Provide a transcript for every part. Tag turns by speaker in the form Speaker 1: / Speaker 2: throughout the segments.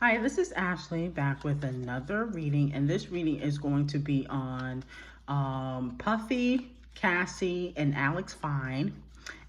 Speaker 1: Hi, this is Ashley back with another reading, and this reading is going to be on Puffy, Cassie, and Alex Fine.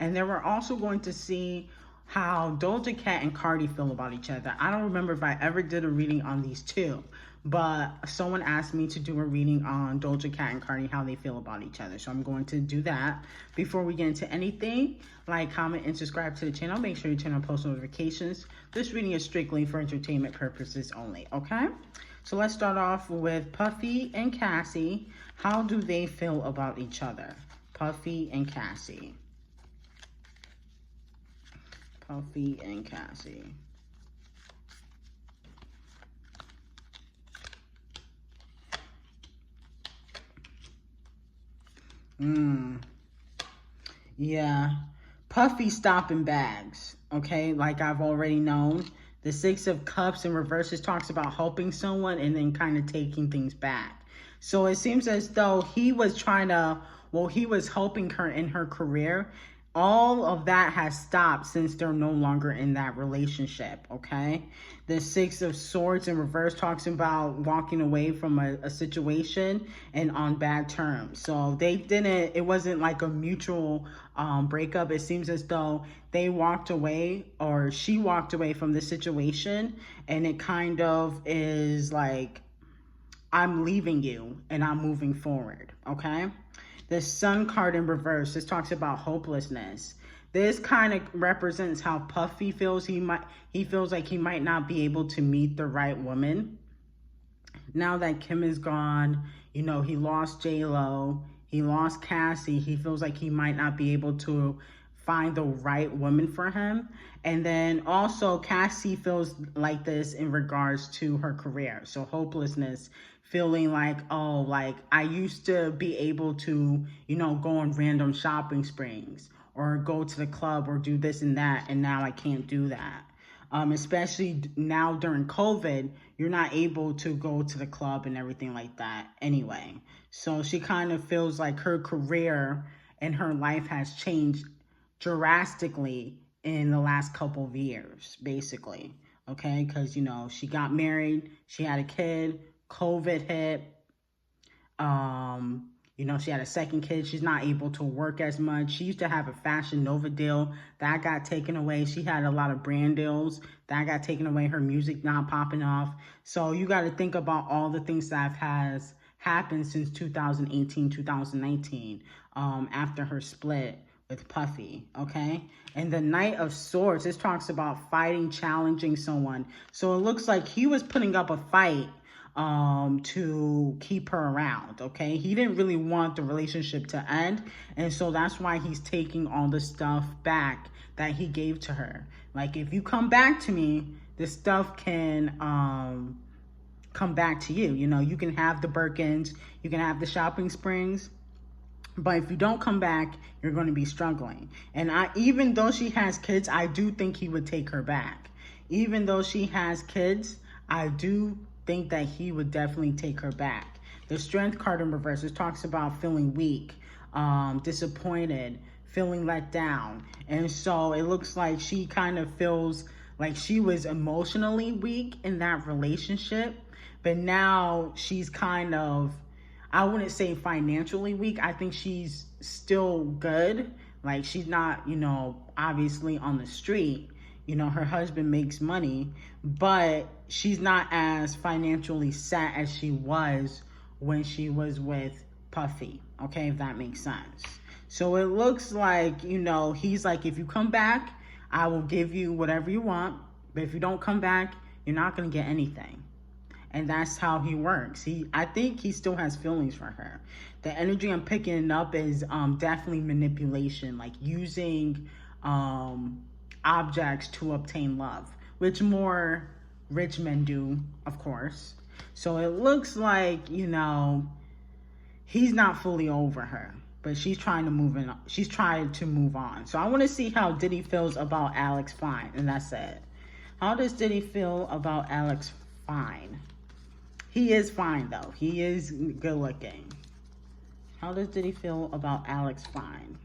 Speaker 1: And then we're also going to see how Doja Cat and Cardi feel about each other. I don't remember if I ever did a reading on these two, but someone asked me to do a reading on Doja Cat and Cardi, how they feel about each other. So I'm going to do that. Before we get into anything, like, comment, and subscribe to the channel. Make sure you turn on post notifications. This reading is strictly for entertainment purposes only, okay? So let's start off with Puffy and Cassie. How do they feel about each other? Puffy and Cassie. Puffy and Cassie. Yeah. Puffy stopping bags, okay? Like I've already known. The Six of Cups in reverses talks about helping someone and then kind of taking things back. So it seems as though he was trying to, well, he was helping her in her career. All of that has stopped since they're no longer in that relationship, okay? The Six of Swords in reverse talks about walking away from a situation and on bad terms. So they didn't, it wasn't like a mutual breakup. It seems as though they walked away, or she walked away from the situation, and it kind of is like, I'm leaving you and I'm moving forward, okay? The Sun card in reverse, this talks about hopelessness. This kind of represents how Puffy feels. He feels like he might not be able to meet the right woman. Now that Kim is gone, you know, he lost J-Lo, he lost Cassie. He feels like he might not be able to find the right woman for him. And then also Cassie feels like this in regards to her career. So hopelessness, feeling like, oh, like I used to be able to, you know, go on random shopping sprees or go to the club or do this and that, and now I can't do that. Especially now during COVID, you're not able to go to the club and everything like that anyway. So she kind of feels like her career and her life has changed drastically in the last couple of years, basically. Okay, because, you know, she got married, she had a kid, COVID hit, you know, she had a second kid. She's not able to work as much. She used to have a Fashion Nova deal that got taken away. She had a lot of brand deals that got taken away. Her music not popping off. So you got to think about all the things that has happened since 2018, 2019, after her split with Puffy, okay? And the Knight of Swords, this talks about fighting, challenging someone. So it looks like he was putting up a fight to keep her around, okay? He didn't really want the relationship to end, and so that's why he's taking all the stuff back that he gave to her. Like, if you come back to me, this stuff can come back to you. You know, you can have the Birkins, you can have the shopping sprees, but if you don't come back, you're going to be struggling. And even though she has kids, I do think he would take her back. Even though she has kids, I do think that he would definitely take her back. The Strength card in reverse, it talks about feeling weak, disappointed, feeling let down. And so it looks like she kind of feels like she was emotionally weak in that relationship, but now she's kind of, I wouldn't say financially weak. I think she's still good. Like, she's not, you know, obviously on the street. You know, her husband makes money, but she's not as financially set as she was when she was with Puffy, okay, if that makes sense. So it looks like, you know, he's like, if you come back, I will give you whatever you want, but if you don't come back, you're not going to get anything. And that's how he works. I think he still has feelings for her. The energy I'm picking up is definitely manipulation, like using objects to obtain love, which more rich men do, of course. So it looks like, you know, he's not fully over her, but she's trying to move in. She's trying to move on. So I want to see how Diddy feels about Alex Fine, and that's it. How does Diddy feel about Alex Fine? He is fine, though. He is good looking. How does Diddy feel about Alex Fine?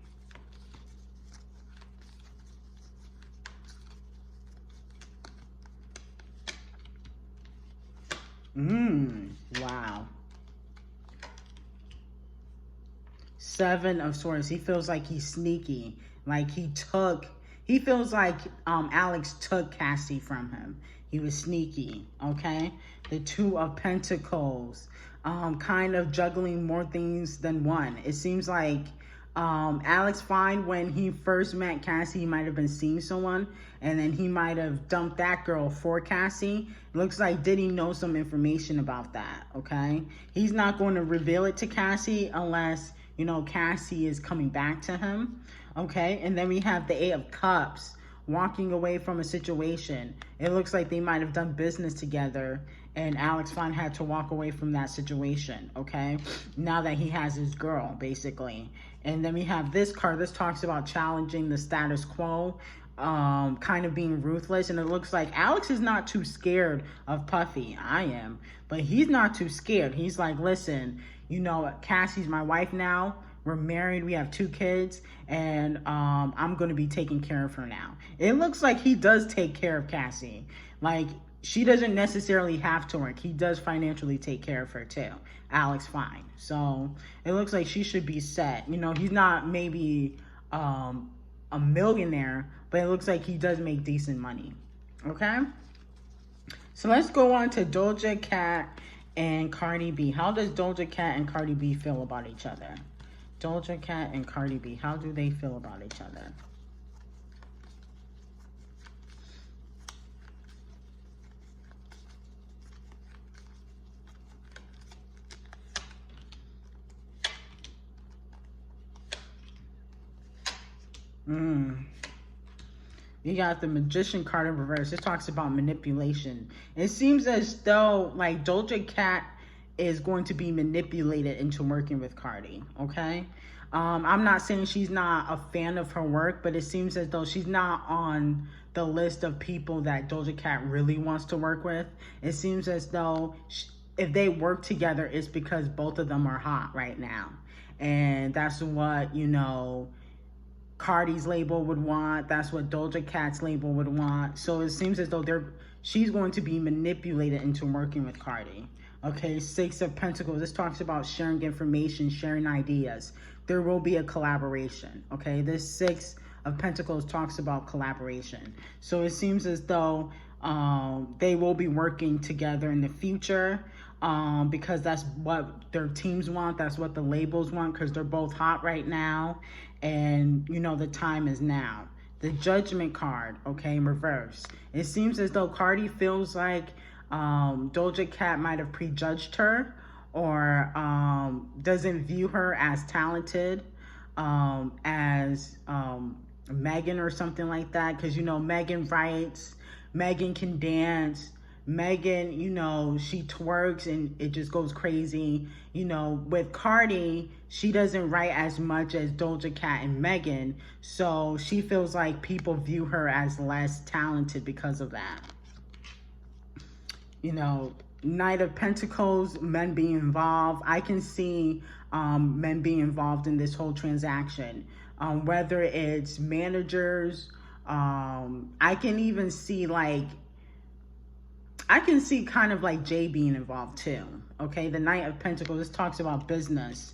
Speaker 1: Wow. Seven of Swords. He feels like he's sneaky. Like he feels like Alex took Cassie from him. He was sneaky, okay? The Two of Pentacles. Kind of juggling more things than one. It seems like Alex Fine, when he first met Cassie, he might have been seeing someone, and then he might have dumped that girl for Cassie. Looks like Diddy knows some information about that, okay? He's not going to reveal it to Cassie unless, you know, Cassie is coming back to him, okay? And then we have the Eight of Cups, walking away from a situation. It looks like they might have done business together, and Alex Fine had to walk away from that situation, okay? Now that he has his girl, basically. And then we have this card. This talks about challenging the status quo, kind of being ruthless. And it looks like Alex is not too scared of Puffy. I am. But he's not too scared. He's like, listen, you know, Cassie's my wife now. We're married, we have 2 kids, and I'm going to be taking care of her now. It looks like he does take care of Cassie. Like, she doesn't necessarily have to work. He does financially take care of her too. Alex Fine. So it looks like she should be set. You know, he's not maybe a millionaire, but it looks like he does make decent money. Okay? So let's go on to Doja Cat and Cardi B. How does Doja Cat and Cardi B feel about each other? Doja Cat and Cardi B, how do they feel about each other? You got the Magician card in reverse. This talks about manipulation. It seems as though, like, Doja Cat is going to be manipulated into working with Cardi, okay? I'm not saying she's not a fan of her work, but it seems as though she's not on the list of people that Doja Cat really wants to work with. It seems as though if they work together, it's because both of them are hot right now. And that's what, you know, Cardi's label would want. That's what Doja Cat's label would want. So it seems as though she's going to be manipulated into working with Cardi. Okay, 6 of Pentacles. This talks about sharing information, sharing ideas. There will be a collaboration. Okay, this 6 of Pentacles talks about collaboration. So it seems as though they will be working together in the future because that's what their teams want. That's what the labels want because they're both hot right now. And, you know, the time is now. The Judgment card, okay, in reverse. It seems as though Cardi feels like Doja Cat might have prejudged her or doesn't view her as talented as Megan or something like that. Because, you know, Megan writes, Megan can dance, Megan, you know, she twerks and it just goes crazy. You know, with Cardi, she doesn't write as much as Doja Cat and Megan. So she feels like people view her as less talented because of that. You know, Knight of Pentacles, men being involved. I can see men being involved in this whole transaction. Whether it's managers, I can even see like, I can see kind of like Jay being involved too. Okay, the Knight of Pentacles, this talks about business,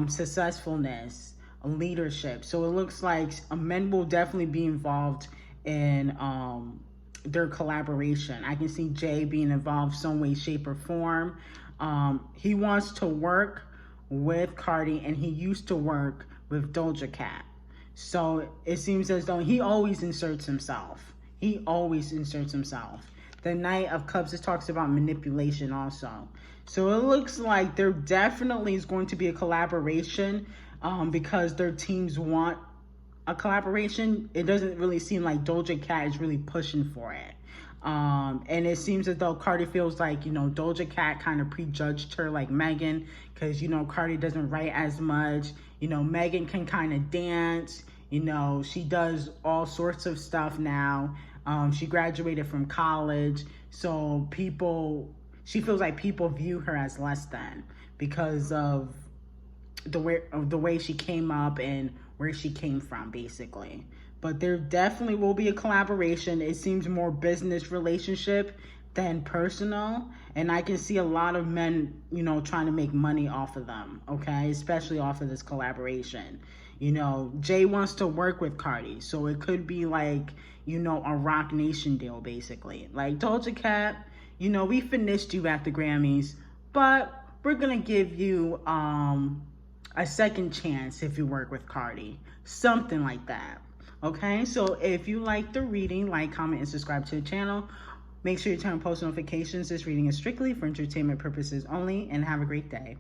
Speaker 1: successfulness, leadership. So it looks like men will definitely be involved in their collaboration. I can see Jay being involved some way, shape, or form. He wants to work with Cardi, and he used to work with Doja Cat. So it seems as though he always inserts himself. He always inserts himself. The Knight of Cups, this talks about manipulation also. So it looks like there definitely is going to be a collaboration because their teams want a collaboration. It doesn't really seem like Doja Cat is really pushing for it. And it seems as though Cardi feels like, you know, Doja Cat kind of prejudged her like Megan because, you know, Cardi doesn't write as much. You know, Megan can kind of dance. You know, she does all sorts of stuff now. She graduated from college. So she feels like people view her as less than because of the way she came up and where she came from, basically. But there definitely will be a collaboration. It seems more business relationship than personal, and I can see a lot of men, you know, trying to make money off of them, okay, especially off of this collaboration. You know, Jay wants to work with Cardi, so it could be like, you know, a Rock Nation deal, basically. Like, Doja Cat, you know, we finished you at the Grammys, but we're gonna give you a second chance if you work with Cardi, something like that. Okay, so if you like the reading, like, comment, and subscribe to the channel. Make sure you turn on post notifications. This reading is strictly for entertainment purposes only, and have a great day.